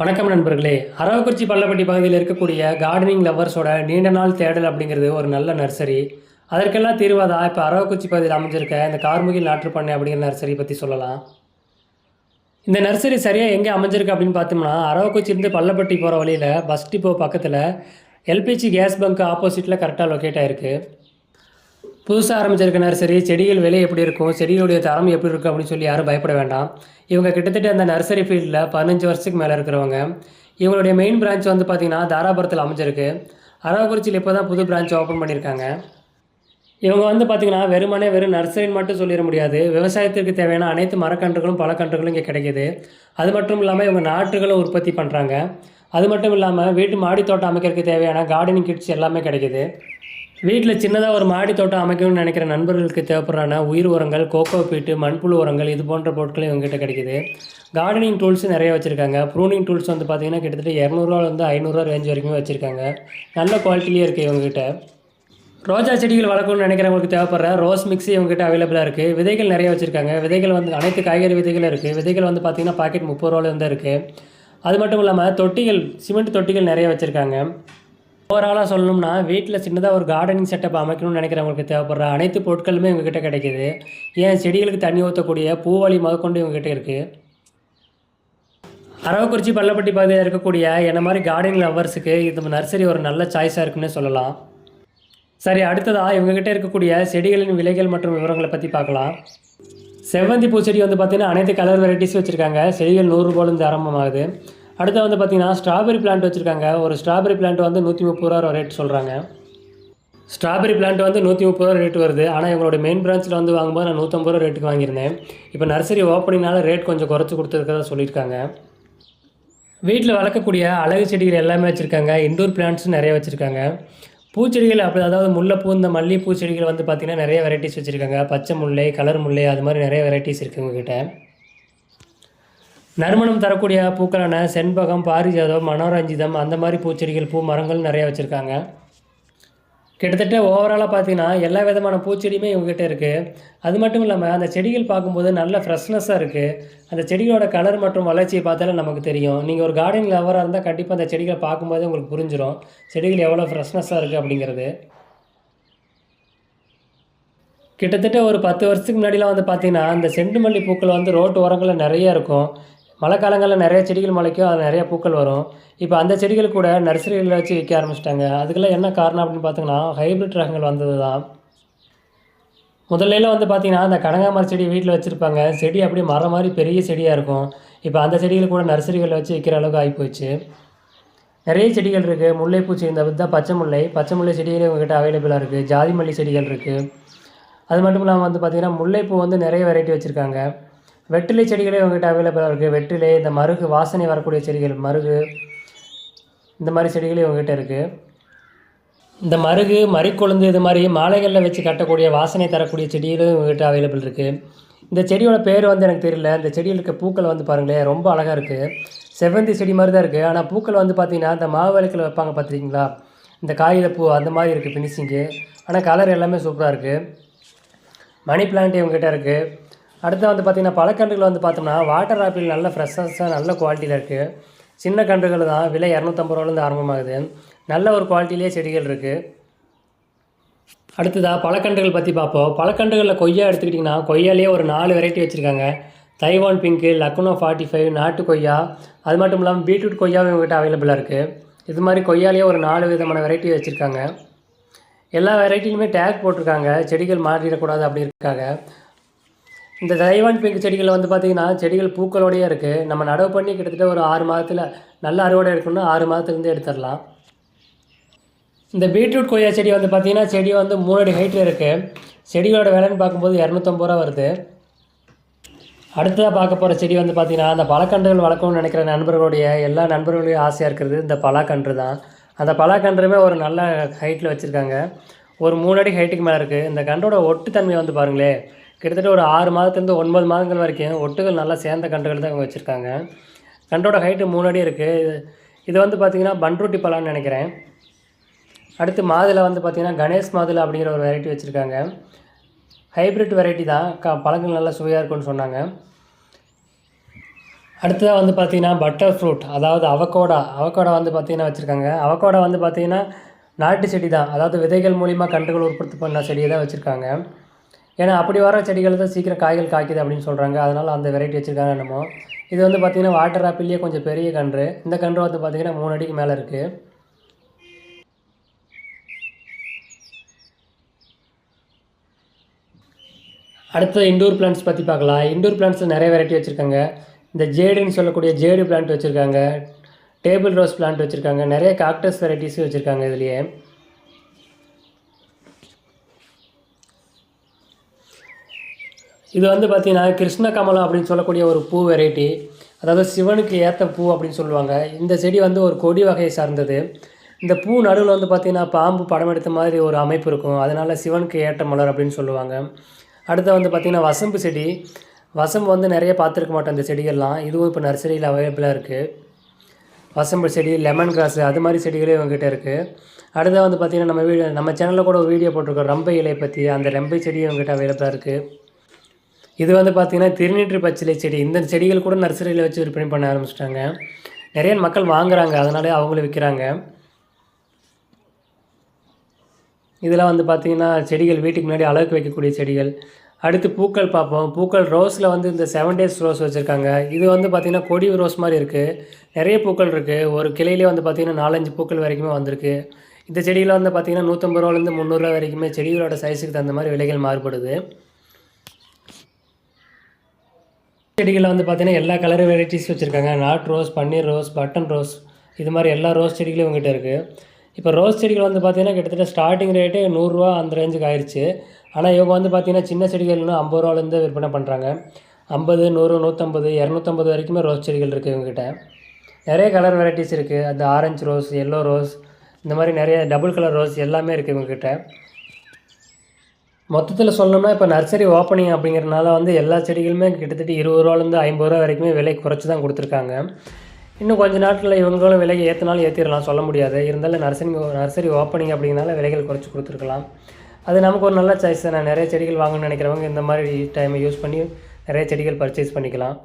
வணக்கம் நண்பர்களே. அரவக்குறிச்சி பள்ளப்பட்டி பகுதியில் இருக்கக்கூடிய கார்டனிங் லவ்வர்ஸோட நீண்ட நாள் தேடல் அப்படிங்கிறது ஒரு நல்ல நர்சரி. அதற்கெல்லாம் தீர்வாக தான் இப்போ அரவக்குறிச்சி பகுதியில் அமைஞ்சிருக்க இந்த கார்முகில் நாற்றுப்பண்ணை அப்படிங்கிற நர்சரி பற்றி சொல்லலாம். இந்த நர்சரி சரியாக எங்கே அமைஞ்சிருக்கு அப்படின்னு பார்த்தோம்னா, அரவக்குறிச்சியிலேருந்து பள்ளப்பட்டி போகிற வழியில் பஸ் டிப்போ பக்கத்தில் எல்பிஜி கேஸ் பங்க் ஆப்போசிட்டில் கரெக்டாக லொக்கேட் ஆகிருக்கு. புதுசாக ஆரம்பிச்சிருக்க நர்சரி செடிகள் விலை எப்படி இருக்கும், செடிகளுடைய தரம் எப்படி இருக்கும் அப்படின்னு சொல்லி யாரும் பயப்பட வேண்டாம். இவங்க கிட்டத்தட்ட அந்த நர்சரி ஃபீல்டில் 15 வருஷத்துக்கு மேலே இருக்கிறவங்க. இவங்களுடைய மெயின் பிரான்ச் வந்து பார்த்திங்கன்னா தாராபுரத்தில் அமைஞ்சிருக்கு. அரவக்குறிச்சியில் இப்போ தான் புது பிரான்ச் ஓப்பன் பண்ணியிருக்காங்க. இவங்க வந்து பார்த்திங்கன்னா வெறும் நர்சரின்னு மட்டும் சொல்லிட முடியாது. விவசாயத்திற்கு தேவையான அனைத்து மரக்கன்றுகளும் பழக்கன்றுகளும் இங்கே கிடைக்கிது. அது மட்டும் இல்லாமல் இவங்க நாற்றுகளும் உற்பத்தி பண்ணுறாங்க. அது மட்டும் இல்லாமல் வீட்டு மாடி தோட்டம் அமைக்கிறதுக்கு தேவையான கார்டனிங் கிட்ஸ் எல்லாமே கிடைக்கிது. வீட்டில் சின்னதாக ஒரு மாடி தோட்டம் அமைக்கணும்னு நினைக்கிற நண்பர்களுக்கு தேவைப்படுறான உயிர் உரங்கள், கோகோ பீட்டு, மண்புழு உரங்கள் இது போன்ற பொருட்கள் இவங்ககிட்ட கிடைக்கிது. கார்டனிங் டூல்ஸு நிறைய வச்சுருக்காங்க. ப்ரூனிங் டூல்ஸ் வந்து பார்த்திங்கன்னா கிட்டத்தட்ட 200 500 ரேஞ்ச் வரைக்கும் வச்சுருக்காங்க. நல்ல குவாலிட்டிலேயே இருக்குது இவங்ககிட்ட. ரோஜா செடிகள் வளர்க்கணும்னு நினைக்கிறவங்களுக்கு தேவைப்படுற ரோஸ் மிக்ஸி இவங்ககிட்ட அவைலபிளாக இருக்குது. விதைகள் நிறைய வச்சுருக்காங்க. விதைகள் வந்து அனைத்து காய்கறி விதைகளும் இருக்குது. விதைகள் வந்து பார்த்திங்கன்னா பாக்கெட் 30 ரூபாலேருந்து இருக்குது. அது மட்டும் இல்லாமல் தொட்டிகள், சிமெண்ட் தொட்டிகள் நிறைய வச்சுருக்காங்க. ஓவராலாக சொல்லணும்னா வீட்டில் சின்னதாக ஒரு கார்டனிங் செட்டப் அமைக்கணும்னு நினைக்கிறவங்களுக்கு தேவைப்படுற அனைத்து பொருட்களுமே இவங்ககிட்ட கிடைக்கிது. ஏன் செடிகளுக்கு தண்ணி ஊற்றக்கூடிய பூவழி முதற்கொண்டு இவங்ககிட்ட இருக்குது. அரவக்குறிச்சி பள்ளப்பட்டி பகுதியில் இருக்கக்கூடிய என்ன மாதிரி கார்டனிங் லவ்வர்ஸுக்கு இந்த நர்சரி ஒரு நல்ல சாய்ஸாக இருக்குன்னு சொல்லலாம். சரி, அடுத்ததாக இவங்ககிட்ட இருக்கக்கூடிய செடிகளின் விலைகள் மற்றும் விவரங்களை பற்றி பார்க்கலாம். செவ்வந்தி பூச்செடி வந்து பார்த்திங்கன்னா அனைத்து கலர் வெரைட்டிஸ் வச்சுருக்காங்க. செடிகள் 100 ரூபாயிலிருந்து ஆரம்பமாகுது. அடுத்து வந்து பார்த்திங்கன்னா ஸ்ட்ராபெரி பிளான்ட் வச்சுருக்காங்க. ஒரு ஸ்ட்ராபெரி பிளான்ட் வந்து 130 ரூபா ரேட் சொல்கிறாங்க. ஸ்ட்ராபெரி பிளான்ட் வந்து 130 ரூபா ரேட் வருது. ஆனால் எங்களோட மெயின் பிரான்ச்சில் வந்து வாங்கும்போது நான் 150 ரூபா ரேட்டுக்கு வாங்கியிருந்தேன். இப்போ நர்சரி ஓப்பனிங்னால ரேட் கொஞ்சம் குறைச்சி கொடுத்துருக்கதா சொல்லியிருக்காங்க. வீட்டில் வளர்க்கக்கூடிய அழகு செடிகள் எல்லாமே வச்சுருக்காங்க. இண்டோர் பிளான்ட்ஸும் நிறைய வச்சுருக்காங்க. பூச்செடிகள் அப்படி, அதாவது முல்லைப்பூ, இந்த மல்லிகைப்பூ செடிகள் வந்து பார்த்திங்கன்னா நிறைய வெரைட்டிஸ் வச்சுருக்காங்க. பச்சை முல்லை, கலர் முல்லை, அது மாதிரி நிறைய வெரைட்டிஸ் இருக்குது உங்ககிட்ட. நறுமணம் தரக்கூடிய பூக்களான செண்பகம், பாரிஜாதம், மனோரஞ்சிதம், அந்த மாதிரி பூச்செடிகள், பூ மரங்கள் நிறையா வச்சுருக்காங்க. கிட்டத்தட்ட ஓவராலாக பார்த்தீங்கன்னா எல்லா விதமான பூச்செடியுமே இவங்ககிட்ட இருக்குது. அது மட்டும் இல்லாமல் அந்த செடிகள் பார்க்கும்போது நல்ல ஃப்ரெஷ்னஸாக இருக்குது. அந்த செடிகளோட கலர் மற்றும் வளர்ச்சியை பார்த்தாலே நமக்கு தெரியும். நீங்கள் ஒரு கார்டனிங் லவராக இருந்தால் கண்டிப்பாக அந்த செடிகளை பார்க்கும்போது உங்களுக்கு புரிஞ்சிடும் செடிகள் எவ்வளோ ஃப்ரெஷ்னஸாக இருக்குது அப்படிங்கிறது. கிட்டத்தட்ட ஒரு 10 வருஷத்துக்கு முன்னாடிலாம் வந்து பார்த்திங்கன்னா அந்த செண்டு மல்லி பூக்கள் வந்து ரோட்டு ஓரங்களில் நிறைய இருக்கும். மழை காலங்களில் நிறைய செடிகள் முளைக்கும், அது நிறைய பூக்கள் வரும். இப்போ அந்த செடிகள் கூட நர்சரிகளில் வச்சு விற்க ஆரம்பிச்சிட்டாங்க. அதுக்கெல்லாம் என்ன காரணம் அப்படின்னு பார்த்தீங்கன்னா ஹைப்ரிட் ரகங்கள் வந்தது தான். முதல்ல வந்து பார்த்திங்கன்னா அந்த கனகாமர செடி வீட்டில் வச்சுருப்பாங்க. செடி அப்படியே மரம் மாதிரி பெரிய செடியாக இருக்கும். இப்போ அந்த செடிகள் கூட நர்சரிகளில் வச்சு விற்கிற அளவுக்கு ஆகிப்போச்சு. நிறைய செடிகள் இருக்குது. முல்லைப்பூச்சி, இந்த தான் பச்சை முல்லை செடிகளே உங்கள்கிட்ட அவைலபிளாக இருக்குது. ஜாதி மல்லி செடிகள் இருக்குது. அது மட்டும் இல்லாமல் வந்து பார்த்திங்கன்னா முல்லைப்பூ வந்து நிறைய வெரைட்டி வச்சுருக்காங்க. வெற்றிலை செடிகளே உங்கள்கிட்ட அவைலபிளாக இருக்குது. வெற்றிலை, இந்த மருகு, வாசனை வரக்கூடிய செடிகள், மருகு, இந்த மாதிரி செடிகளே உங்கள்கிட்ட இருக்குது. இந்த மருகு, மறிக்கொழுந்து, இது மாதிரி மாலைகளில் வச்சு கட்டக்கூடிய வாசனை தரக்கூடிய செடிகளும் உங்கள்கிட்ட அவைலபிள் இருக்குது. இந்த செடியோட பேர் வந்து எனக்கு தெரியல. இந்த செடியில் இருக்க பூக்கள் வந்து பாருங்களேன், ரொம்ப அழகாக இருக்குது. செவ்வந்தி செடி மாதிரி தான் இருக்குது. ஆனால் பூக்கள் வந்து பார்த்திங்கன்னா இந்த மாவிளக்கில் வைப்பாங்க பார்த்துருக்கீங்களா, இந்த காகிதப்பூ அந்த மாதிரி இருக்குது ஃபினிஷிங்கு. ஆனால் கலர் எல்லாமே சூப்பராக இருக்குது. மணி பிளான்ட் இவங்ககிட்ட இருக்குது. அடுத்து வந்து பார்த்திங்கன்னா பழக்கன்றுகள் வந்து பார்த்தோம்னா வாட்டர் ஆப்பிள் நல்ல ஃப்ரெஷ்ஷாக நல்ல குவாலிட்டியில் இருக்குது. சின்ன கன்றுகள் தான், விலை 250 ரூபாலேருந்து ஆரம்பமாகுது. நல்ல ஒரு குவாலிட்டிலேயே செடிகள் இருக்குது. அடுத்ததாக பழக்கன்றுகள் பற்றி பார்ப்போம். பழக்கன்றுகளில் கொய்யா எடுத்துக்கிட்டிங்கன்னா கொய்யாலேயே ஒரு 4 வெரைட்டி வச்சுருக்காங்க. தைவான் பிங்க்கு, லக்னோ 45, நாட்டு கொய்யா, அது மட்டும் இல்லாமல் பீட்ரூட் கொய்யாவும் இவங்ககிட்ட அவைலபிளாக இருக்குது. இது மாதிரி கொய்யாலேயே ஒரு 4 விதமான வெரைட்டி வச்சுருக்காங்க. எல்லா வெரைட்டிலுமே டேக் போட்டிருக்காங்க, செடிகள் மாறிடக்கூடாது அப்படி இருக்காங்க. இந்த தைவான் பிங்க் செடிகள் வந்து பார்த்திங்கன்னா செடிகள் பூக்களோடையே இருக்குது. நம்ம நடவு பண்ணி கிட்டத்தட்ட ஒரு 6 மாதத்தில் நல்ல அறுவடை எடுக்கணும்னா 6 மாதத்துலேருந்து எடுத்துடலாம். இந்த பீட்ரூட் கொய்யா செடி வந்து பார்த்திங்கன்னா செடி வந்து 3 அடி ஹைட்டில் இருக்குது. செடியோட விலைன்னு பார்க்கும்போது 250 ரூபா வருது. அடுத்ததாக பார்க்க போகிற செடி வந்து பார்த்திங்கன்னா அந்த பழக்கன்றுகள் வளர்க்கணும்னு நினைக்கிற நண்பர்களுடைய எல்லா நண்பர்களுடைய ஆசையாக இருக்கிறது இந்த பலாக்கன்று தான். அந்த பலாக்கன்றுமே ஒரு நல்ல ஹைட்டில் வச்சுருக்காங்க. ஒரு 3 அடி ஹைட்டுக்கு மேலே இருக்குது. இந்த கன்றோட ஒட்டுத்தன்மை வந்து பாருங்களேன், கிட்டத்தட்ட ஒரு 6 மாதத்துலேருந்து 9 மாதங்கள் வரைக்கும் ஒட்டுகள் நல்லா சேர்ந்த கன்றுகள் தான் இவங்க வச்சுருக்காங்க. கன்றோட ஹைட்டு 3 அடி இருக்குது. இது வந்து பார்த்திங்கன்னா பன்ருட்டி பலான்னு நினைக்கிறேன். அடுத்து மாதுளை வந்து பார்த்திங்கன்னா கணேஷ் மாதுளை அப்படிங்கிற ஒரு வெரைட்டி வச்சுருக்காங்க. ஹைப்ரிட் வெரைட்டி தான், பழங்கள் நல்லா சுவையாக இருக்குன்னு சொன்னாங்க. அடுத்ததாக வந்து பார்த்திங்கன்னா பட்டர் ஃப்ரூட், அதாவது அவகோடா வந்து பார்த்திங்கன்னா வச்சுருக்காங்க. அவகோடா வந்து பார்த்திங்கன்னா நாட்டு செடி தான், அதாவது விதைகள் மூலிமா கன்றுகள் உற்பத்தி பண்ண செடியை தான் வச்சுருக்காங்க. ஏன்னா அப்படி வர செடிகள் தான் சீக்கிரம் காய்கள் காய்க்குது அப்படின்னு சொல்கிறாங்க. அதனால் அந்த வெரைட்டி வச்சுருக்காங்க என்னமோ. இது வந்து பார்த்திங்கன்னா வாட்டர் ஆப்பிள்லேயே கொஞ்சம் பெரிய கன்று. இந்த கன்று வந்து பார்த்திங்கன்னா 3 அடிக்கு மேலே இருக்குது. அடுத்து இண்டோர் பிளான்ட்ஸ் பற்றி பார்க்கலாம். இண்டோர் பிளான்ட்ஸில் நிறைய வெரைட்டி வச்சுருக்காங்க. இந்த ஜேடுன்னு சொல்லக்கூடிய ஜேடு பிளான்ட் வச்சுருக்காங்க, டேபிள் ரோஸ் பிளான்ட் வச்சுருக்காங்க, நிறைய காக்டஸ் வெரைட்டிஸும் வச்சுருக்காங்க இதுலேயே. இது வந்து பார்த்திங்கன்னா கிருஷ்ண கமலம் அப்படின்னு சொல்லக்கூடிய ஒரு பூ வெரைட்டி, அதாவது சிவனுக்கு ஏற்ற பூ அப்படின்னு சொல்லுவாங்க. இந்த செடி வந்து ஒரு கொடி வகையை சார்ந்தது. இந்த பூ நடுவில் வந்து பார்த்திங்கன்னா பாம்பு படம் எடுத்த மாதிரி ஒரு அமைப்பு இருக்கும், அதனால் சிவனுக்கு ஏற்ற மலர் அப்படின்னு சொல்லுவாங்க. அடுத்து வந்து பார்த்திங்கன்னா வசம்பு செடி. வசம்பு வந்து நிறைய பார்த்துருக்க மாட்டோம் இந்த செடிகள்லாம், இதுவும் இப்போ நர்சரியில் அவைலபிளாக இருக்குது. வசம்பு செடி, லெமன் கிராஸு, அது மாதிரி செடிகளே இவங்ககிட்ட இருக்குது. அடுத்தது வந்து பார்த்திங்கன்னா நம்ம சேனலில் கூட ஒரு வீடியோ போட்டிருக்கோம் ரம்பை இலை பற்றி, அந்த ரம்பை செடியும் இவங்ககிட்ட அவைலபிளாக இருக்குது. இது வந்து பார்த்திங்கன்னா திருநீற்று பச்சிலை செடி. இந்த செடிகள் கூட நர்சரியில் வச்சு விற்பனை பண்ண ஆரம்பிச்சிட்டாங்க. நிறைய மக்கள் வாங்குகிறாங்க, அதனாலே அவங்களும் விற்கிறாங்க. இதெல்லாம் வந்து பார்த்திங்கன்னா செடிகள் வீட்டுக்கு முன்னாடி அழகு வைக்கக்கூடிய செடிகள். அடுத்து பூக்கள் பார்ப்போம். பூக்கள் ரோஸில் வந்து இந்த 7 days ரோஸ் வச்சுருக்காங்க. இது வந்து பார்த்திங்கன்னா கொடி ரோஸ் மாதிரி இருக்குது, நிறைய பூக்கள் இருக்குது. ஒரு கிளையிலே வந்து பார்த்திங்கன்னா 4-5 பூக்கள் வரைக்குமே வந்திருக்கு. இந்த செடியில் வந்து பார்த்திங்கன்னா 150 ரூபாலேருந்து 300 ரூபா வரைக்குமே செடிகளோட சைஸுக்கு தகுந்த மாதிரி விலைகள் மாறுபடுது. செடிகளில் வந்து பார்த்திங்கன்னா எல்லா கலர் வெரைட்டிஸ் வச்சுருக்காங்க. நாட் ரோஸ், பன்னீர் ரோஸ், பட்டன் ரோஸ், இது மாதிரி எல்லா ரோஸ் செடிகளும் இவங்ககிட்ட இருக்குது. இப்போ ரோஸ் செடிகள் வந்து பார்த்திங்கன்னா கிட்டத்தட்ட ஸ்டார்டிங் ரேட்டே 100 ரூபா அந்த ரேஞ்சுக்கு ஆயிடுச்சு. ஆனால் இவங்க வந்து பார்த்திங்கன்னா சின்ன செடிகள்னு 50 ரூபாலேருந்து விற்பனை பண்ணுறாங்க. 50, 100, 150, 250 வரைக்குமே ரோஸ் செடிகள் இருக்குது இவங்ககிட்ட. நிறைய கலர் வெரைட்டிஸ் இருக்குது. அந்த ஆரஞ்சு ரோஸ், எல்லோ ரோஸ், இந்த மாதிரி நிறைய டபுள் கலர் ரோஸ் எல்லாமே இருக்குது இவங்ககிட்ட. மொத்தத்தில் சொல்லணும்னா இப்போ நர்சரி ஓப்பனிங் அப்படிங்கிறனால வந்து எல்லா செடிகளுமே கிட்டத்தட்ட 20 ரூபாலேருந்து 50 ரூபா வரைக்குமே விலை குறைச்சி தான் கொடுத்துருக்காங்க. இன்னும் கொஞ்சம் நாட்களில் இவங்களும் விலையை ஏற்றினாலும் ஏற்றிடலாம், சொல்ல முடியாது. இருந்தாலும் நர்சரி ஓப்பனிங் அப்படிங்கிறனால விலைகள் குறைச்சி கொடுத்துருக்கலாம். அது நமக்கு ஒரு நல்ல சாய்ஸ் தான். நிறைய செடிகள் வாங்கணும்னு நினைக்கிறவங்க இந்த மாதிரி டைமை யூஸ் பண்ணி நிறைய செடிகள் பர்ச்சேஸ் பண்ணிக்கலாம்.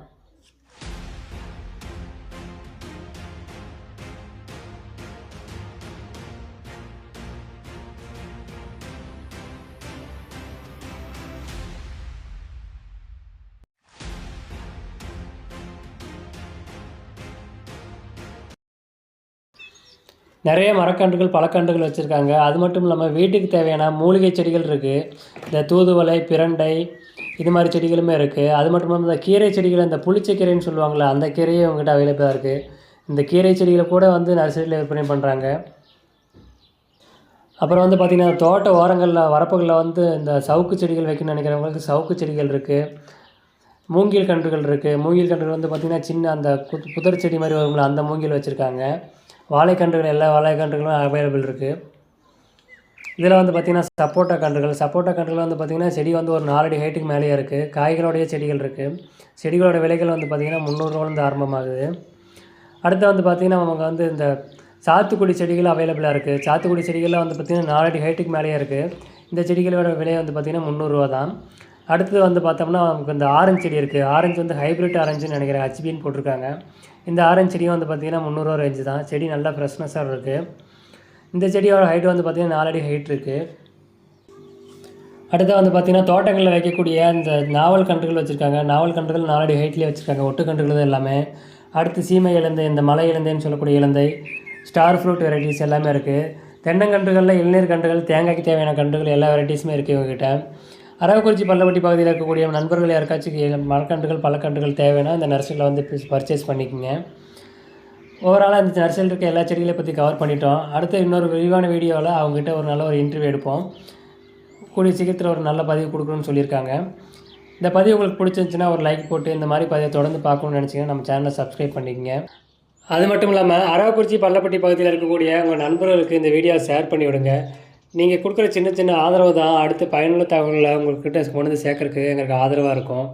நிறைய மரக்கன்றுகள், பழக்கன்றுகள் வச்சுருக்காங்க. அது மட்டும் இல்லாமல் வீட்டுக்கு தேவையான மூலிகை செடிகள் இருக்குது. இந்த தூதுவளை, பிரண்டை, இது மாதிரி செடிகளுமே இருக்குது. அது மட்டும் இல்லாமல் இந்த கீரை செடிகள், இந்த புளிச்சக்கீரைன்னு சொல்லுவாங்கள்ல, அந்த கீரையும் அவங்ககிட்ட அவைலபிளாக இருக்குது. இந்த கீரை செடிகளை கூட வந்து நர்சரியில் விற்பனை பண்ணுறாங்க. அப்புறம் வந்து பார்த்திங்கன்னா தோட்ட ஓரங்களில் வரப்புகளில் வந்து இந்த சவுக்கு செடிகள் வைக்கணும்னு நினைக்கிறவங்களுக்கு சவுக்கு செடிகள் இருக்குது. மூங்கில் கன்றுகள் இருக்குது. மூங்கில் கன்றுகள் வந்து பார்த்திங்கன்னா சின்ன அந்த புதர் செடி மாதிரி வருங்களா, அந்த மூங்கில் வச்சுருக்காங்க. வாழைக்கன்றுகள், எல்லா வாழைக்கன்றுகளும் அவைலபிள் இருக்குது. இதில் வந்து பார்த்திங்கன்னா சப்போட்டா கன்றுகள் வந்து பார்த்திங்கன்னா செடி வந்து ஒரு 4 அடி ஹைட்டுக்கு மேலேயே இருக்குது. காய்களுடைய செடிகள் இருக்குது. செடிகளோட விலைகள் வந்து பார்த்திங்கன்னா 300 ரூபாலேருந்து ஆரம்பமாகுது. அடுத்து வந்து பார்த்திங்கன்னா நமக்கு வந்து இந்த சாத்துக்குடி செடிகள் அவைலபிளாக இருக்குது. சாத்துக்குடி செடிகளில் வந்து பார்த்திங்கன்னா 4 அடி ஹைட்டுக்கு மேலேயே இருக்குது. இந்த செடிகளோட விலை வந்து பார்த்திங்கன்னா 300 ரூபா தான். அடுத்து வந்து பார்த்தோம்னா நமக்கு இந்த ஆரஞ்சு செடி இருக்குது. ஆரஞ்சு வந்து ஹைப்ரிட் ஆரஞ்சுன்னு நினைக்கிறேன், HBன்னு போட்டிருக்காங்க. இந்த ஆரஞ்சு செடியும் வந்து பார்த்திங்கன்னா 300 ரூபா ரேஞ்சு தான். செடி நல்லா ஃப்ரெஷ்னஸாக இருக்குது. இந்த செடியோட ஹைட் வந்து பார்த்திங்கன்னா 4 அடி ஹைட் இருக்குது. அடுத்து வந்து பார்த்திங்கன்னா தோட்டங்களில் வைக்கக்கூடிய இந்த நாவல் கன்றுகள் வச்சுருக்காங்க. நாவல் கன்றுகள் 4 அடி ஹைட்லேயே வச்சுருக்காங்க. ஒட்டு கன்றுகள் தான் எல்லாமே. அடுத்து சீமை இலந்தை, இந்த மலை இலந்தைன்னு சொல்லக்கூடிய இலந்தை, ஸ்டார் ஃப்ரூட் வெரைட்டிஸ் எல்லாமே இருக்குது. தென்னங்கன்றுகளில் இளநீர் கன்றுகள், தேங்காய்க்கு தேவையான கன்றுகள், எல்லா வெரைட்டிஸுமே இருக்குது இவங்ககிட்ட. அரவக்குறிச்சி பள்ளப்பட்டி பகுதியில் இருக்கக்கூடிய நண்பர்கள் யாருக்காச்சும் மரக்கன்றுகள், பழக்கன்றுகள் தேவைன்னா இந்த நர்சரியில் வந்து பர்ச்சேஸ் பண்ணிக்கோங்க. ஓவராலாக இந்த நர்சரியில் இருக்க எல்லா செடிகளை பற்றி கவர் பண்ணிட்டோம். அடுத்து இன்னொரு விரிவான வீடியோவில் அவங்ககிட்ட ஒரு நல்ல ஒரு இன்டர்வியூ எடுப்போம். கூடிய சீக்கிரத்தில் ஒரு நல்ல பதிவு கொடுக்கணும்னு சொல்லியிருக்காங்க. இந்த பதிவு உங்களுக்கு பிடிச்சிருந்துச்சுன்னா ஒரு லைக் போட்டு இந்த மாதிரி பதிவை தொடர்ந்து பார்க்கணும்னு நினச்சிங்கன்னா நம்ம சேனலை சப்ஸ்கிரைப் பண்ணிக்கங்க. அது மட்டும் இல்லாமல் அரவக்குறிச்சி பள்ளப்பட்டி பகுதியில் இருக்கக்கூடிய உங்கள் நண்பர்களுக்கு இந்த வீடியோவை ஷேர் பண்ணி விடுங்க. நீங்கள் கொடுக்குற சின்ன சின்ன ஆதரவு தான் அடுத்து பயனுள்ள தகவல்களை உங்கள்கிட்ட கொண்டு வந்து சேர்க்கறதுக்கு எங்களுக்கு ஆதரவாக இருக்கும்.